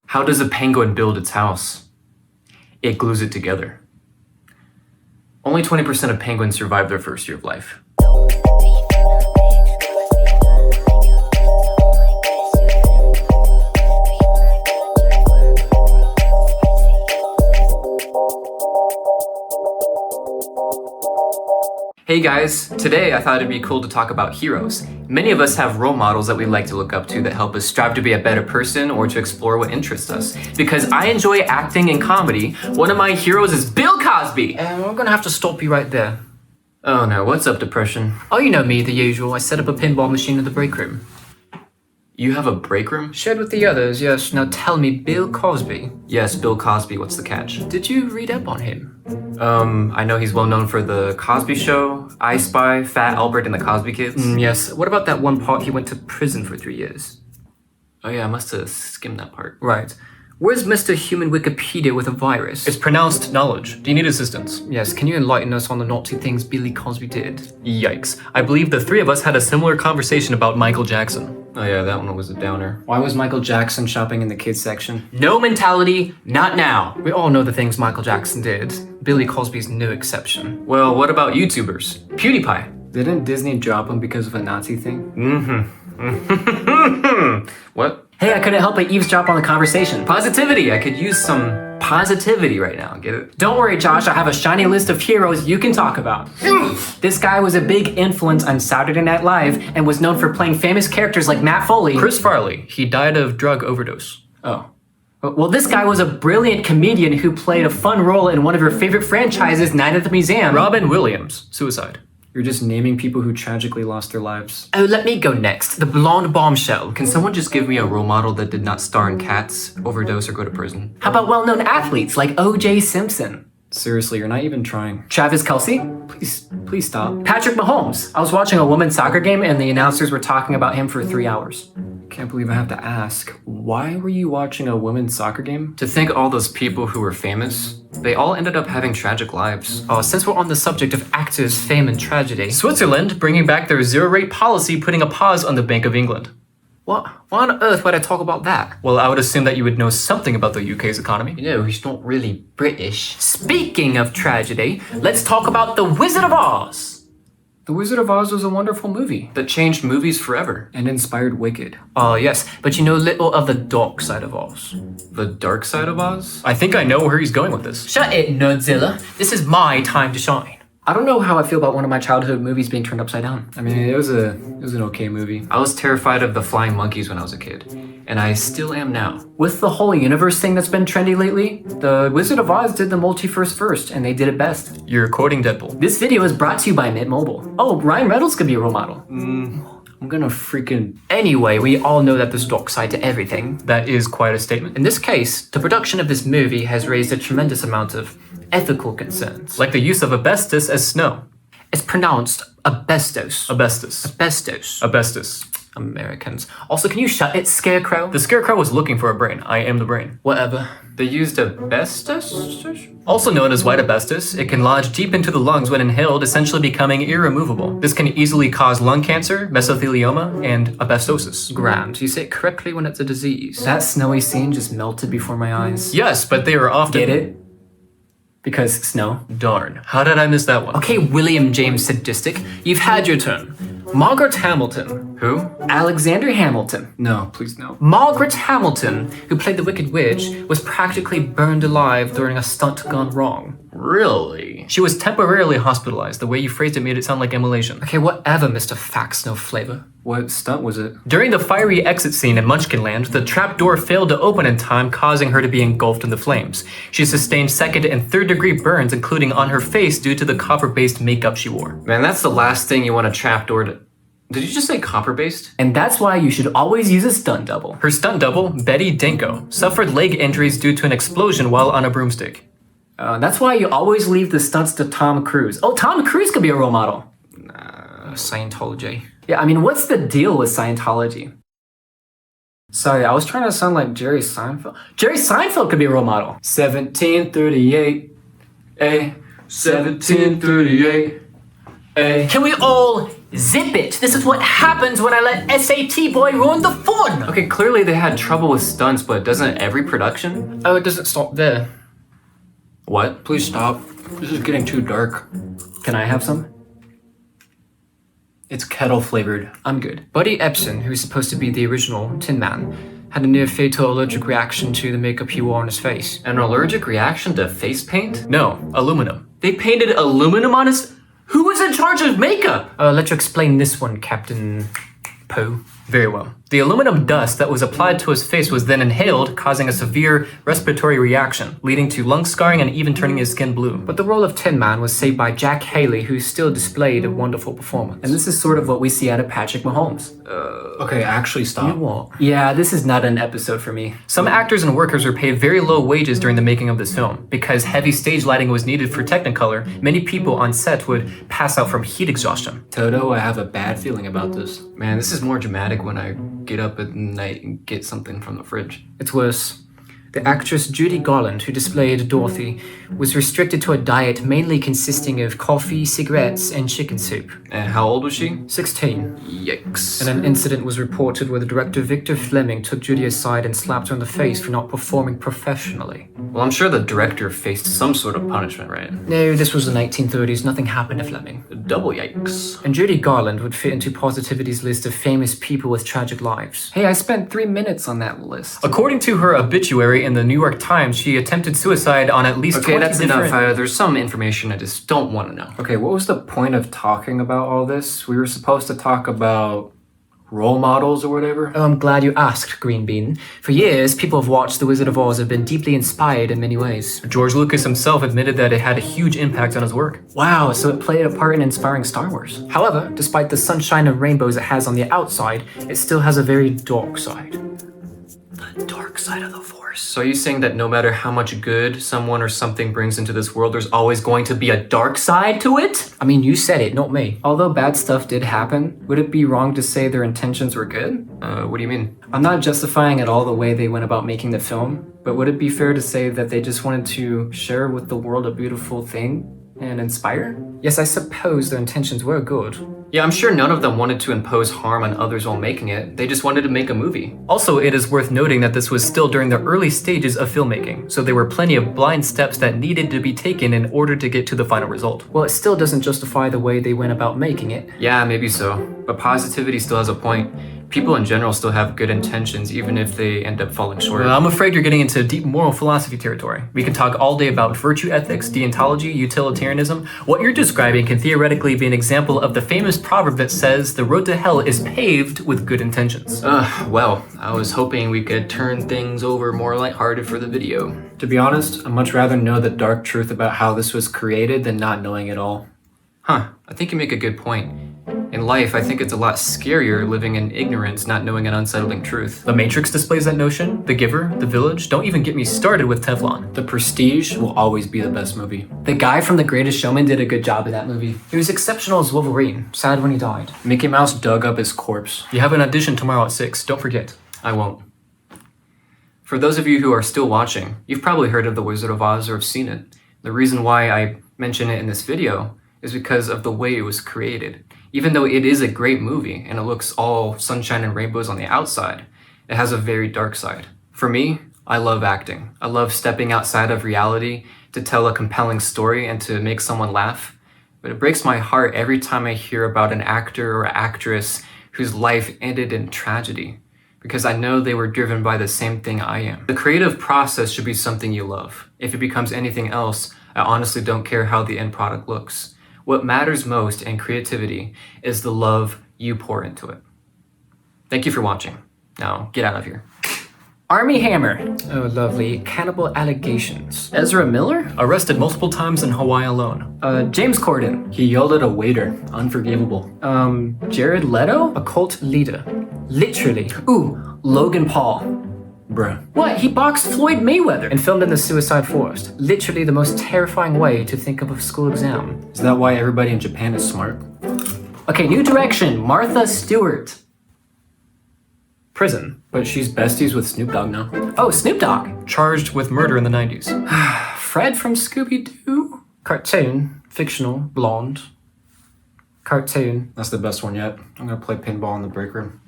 How does a penguin build its house? It glues it together. Only 20% of penguins survive their first year of life. Hey guys, today I thought it'd be cool to talk about heroes. Many of us have role models that we like to look up to that help us strive to be a better person or to explore what interests us. Because I enjoy acting and comedy, one of my heroes is Bill Cosby. And we're gonna have to stop you right there. Oh no, what's up, depression? Oh, you know me, the usual. I set up a pinball machine in the break room. You have a break room? Shared with the others, yes. Now tell me, Bill Cosby. Yes, Bill Cosby, what's the catch? Did you read up on him? I know he's well known for The Cosby Show, I Spy, Fat Albert, and the Cosby Kids. Yes. What about that one part he went to prison for 3 years? Oh yeah, I must have skimmed that part. Right. Where's Mr. Human Wikipedia with a virus? It's pronounced knowledge. Do you need assistance? Yes, can you enlighten us on the naughty things Billy Cosby did? Yikes. I believe the three of us had a similar conversation about Michael Jackson. Oh yeah, that one was a downer. Why was Michael Jackson shopping in the kids section? No mentality, not now. We all know the things Michael Jackson did. Billy Cosby's no exception. Well, what about YouTubers? PewDiePie. Didn't Disney drop him because of a Nazi thing? What? Hey, I couldn't help but eavesdrop on the conversation. Positivity. I could use some positivity right now. Get it? Don't worry, Josh. I have a shiny list of heroes you can talk about. This guy was a big influence on Saturday Night Live and was known for playing famous characters like Matt Foley. Chris Farley. He died of drug overdose. Oh. Well, this guy was a brilliant comedian who played a fun role in one of your favorite franchises, Night at the Museum. Robin Williams. Suicide. You're just naming people who tragically lost their lives. Oh, let me go next. The blonde bombshell. Can someone just give me a role model that did not star in Cats, overdose, or go to prison? How about well-known athletes like O.J. Simpson? Seriously, you're not even trying. Travis Kelce? Please stop. Patrick Mahomes. I was watching a women's soccer game and the announcers were talking about him for 3 hours. Can't believe I have to ask, why were you watching a women's soccer game? To think all those people who were famous, they all ended up having tragic lives. Oh, since we're on the subject of actors, fame, and tragedy. Switzerland bringing back their zero-rate policy, putting a pause on the Bank of England. What? Why on earth would I talk about that? Well, I would assume that you would know something about the UK's economy. You know, he's not really British. Speaking of tragedy, let's talk about The Wizard of Oz. The Wizard of Oz was a wonderful movie. That changed movies forever. And inspired Wicked. Oh, yes, but you know little of the dark side of Oz. The dark side of Oz? I think I know where he's going with this. Shut it, Nerdzilla. This is my time to shine. I don't know how I feel about one of my childhood movies being turned upside down. I mean, it was an okay movie. I was terrified of the flying monkeys when I was a kid. And I still am now. With the whole universe thing that's been trendy lately, The Wizard of Oz did the multiverse first, and they did it best. You're quoting Deadpool. This video is brought to you by Mint Mobile. Oh, Ryan Reynolds could be a role model. I'm gonna freaking... Anyway, we all know that there's dark side to everything. That is quite a statement. In this case, the production of this movie has raised a tremendous amount of ethical concerns. Like the use of asbestos as snow. It's pronounced asbestos. Asbestos. Asbestos. Asbestos. Americans. Also, can you shut it, Scarecrow? The Scarecrow was looking for a brain. I am the brain. Whatever. They used asbestos? Also known as white asbestos, it can lodge deep into the lungs when inhaled, essentially becoming irremovable. This can easily cause lung cancer, mesothelioma, and asbestosis. Grand. You say it correctly when it's a disease. That snowy scene just melted before my eyes. Yes, but they are often... Get it? Because snow. Darn. How did I miss that one? Okay, William James Sadistic, you've had your turn. Margaret Hamilton. Who? Alexander Hamilton. No, please no. Margaret Hamilton, who played the Wicked Witch, was practically burned alive during a stunt gone wrong. Really? She was temporarily hospitalized. The way you phrased it made it sound like immolation. Okay, whatever, Mr. Facts No Flavor. What stunt was it? During the fiery exit scene in Munchkinland, the trapdoor failed to open in time, causing her to be engulfed in the flames. She sustained second and third degree burns, including on her face due to the copper-based makeup she wore. Man, that's the last thing you want a trapdoor to... Did you just say copper-based? And that's why you should always use a stunt double. Her stunt double, Betty Dinko, suffered leg injuries due to an explosion while on a broomstick. That's why you always leave the stunts to Tom Cruise. Oh, Tom Cruise could be a role model. Scientology. Yeah, I mean, what's the deal with Scientology? Sorry, I was trying to sound like Jerry Seinfeld. Jerry Seinfeld could be a role model. 1738, A, 1738, A. Can we all Zip it! This is what happens when I let SAT boy ruin the fun! Okay, clearly they had trouble with stunts, but doesn't every production? Oh, it doesn't stop there. What? Please stop. This is getting too dark. Can I have some? It's kettle flavored. I'm good. Buddy Epson, who's supposed to be the original Tin Man, had a near fatal allergic reaction to the makeup he wore on his face. An allergic reaction to face paint? No, aluminum. They painted aluminum on his... Who was in charge of makeup? Let you explain this one, Captain Poe. Very well. The aluminum dust that was applied to his face was then inhaled, causing a severe respiratory reaction, leading to lung scarring and even turning his skin blue. But the role of Tin Man was saved by Jack Haley, who still displayed a wonderful performance. And this is sort of what we see out of Patrick Mahomes. Okay, actually stop. You what? Yeah, this is not an episode for me. Some actors and workers were paid very low wages during the making of this film. Because heavy stage lighting was needed for Technicolor, many people on set would pass out from heat exhaustion. Toto, I have a bad feeling about this. Man, this is more dramatic when I get up at night and get something from the fridge. It's worse. The actress Judy Garland, who displayed Dorothy, was restricted to a diet mainly consisting of coffee, cigarettes, and chicken soup. And how old was she? 16. Yikes. And an incident was reported where the director Victor Fleming took Judy aside and slapped her in the face for not performing professionally. Well, I'm sure the director faced some sort of punishment, right? No, this was the 1930s. Nothing happened to Fleming. Double yikes. And Judy Garland would fit into Positivity's list of famous people with tragic lives. Hey, I spent 3 minutes on that list. According to her obituary in the New York Times, she attempted suicide on at least 20 Okay, that's different... enough. There's some information I just don't want to know. Okay, what was the point of talking about all this? We were supposed to talk about role models or whatever? Oh, I'm glad you asked, Green Bean. For years, people have watched The Wizard of Oz have been deeply inspired in many ways. George Lucas himself admitted that it had a huge impact on his work. Wow, so it played a part in inspiring Star Wars. However, despite the sunshine and rainbows it has on the outside, it still has a very dark side. The dark side of the Force. So are you saying that no matter how much good someone or something brings into this world, there's always going to be a dark side to it? I mean, you said it, not me. Although bad stuff did happen, would it be wrong to say their intentions were good? What do you mean? I'm not justifying at all the way they went about making the film, but would it be fair to say that they just wanted to share with the world a beautiful thing and inspire? Yes, I suppose their intentions were good. Yeah, I'm sure none of them wanted to impose harm on others while making it. They just wanted to make a movie. Also, it is worth noting that this was still during the early stages of filmmaking, so there were plenty of blind steps that needed to be taken in order to get to the final result. Well, it still doesn't justify the way they went about making it. Yeah, maybe so. But Positivity still has a point. People in general still have good intentions, even if they end up falling short. I'm afraid you're getting into deep moral philosophy territory. We can talk all day about virtue ethics, deontology, utilitarianism. What you're describing can theoretically be an example of the famous proverb that says the road to hell is paved with good intentions. Well, I was hoping we could turn things over more lighthearted for the video. To be honest, I'd much rather know the dark truth about how this was created than not knowing it all. Huh, I think you make a good point. In life, I think it's a lot scarier living in ignorance, not knowing an unsettling truth. The Matrix displays that notion. The Giver, The Village. Don't even get me started with Teflon. The Prestige will always be the best movie. The guy from The Greatest Showman did a good job in that movie. He was exceptional as Wolverine. Sad when he died. Mickey Mouse dug up his corpse. You have an audition tomorrow at 6. Don't forget. I won't. For those of you who are still watching, you've probably heard of The Wizard of Oz or have seen it. The reason why I mention it in this video is because of the way it was created. Even though it is a great movie and it looks all sunshine and rainbows on the outside, it has a very dark side. For me, I love acting. I love stepping outside of reality to tell a compelling story and to make someone laugh. But it breaks my heart every time I hear about an actor or actress whose life ended in tragedy, because I know they were driven by the same thing I am. The creative process should be something you love. If it becomes anything else, I honestly don't care how the end product looks. What matters most in creativity is the love you pour into it. Thank you for watching. Now, get out of here. Army Hammer. Oh, lovely. Cannibal allegations. Ezra Miller? Arrested multiple times in Hawaii alone. James Corden. He yelled at a waiter. Unforgivable. Jared Leto? A cult leader. Literally. Ooh, Logan Paul. Bruh. What? He boxed Floyd Mayweather and filmed in the Suicide Forest. Literally the most terrifying way to think of a school exam. Is that why everybody in Japan is smart? Okay, new direction. Martha Stewart. Prison. But she's besties with Snoop Dogg now. Oh, Snoop Dogg. Charged with murder in the 90s. Fred from Scooby-Doo. Cartoon. Fictional. Blonde. cartoon. That's the best one yet. I'm gonna play pinball in the break room.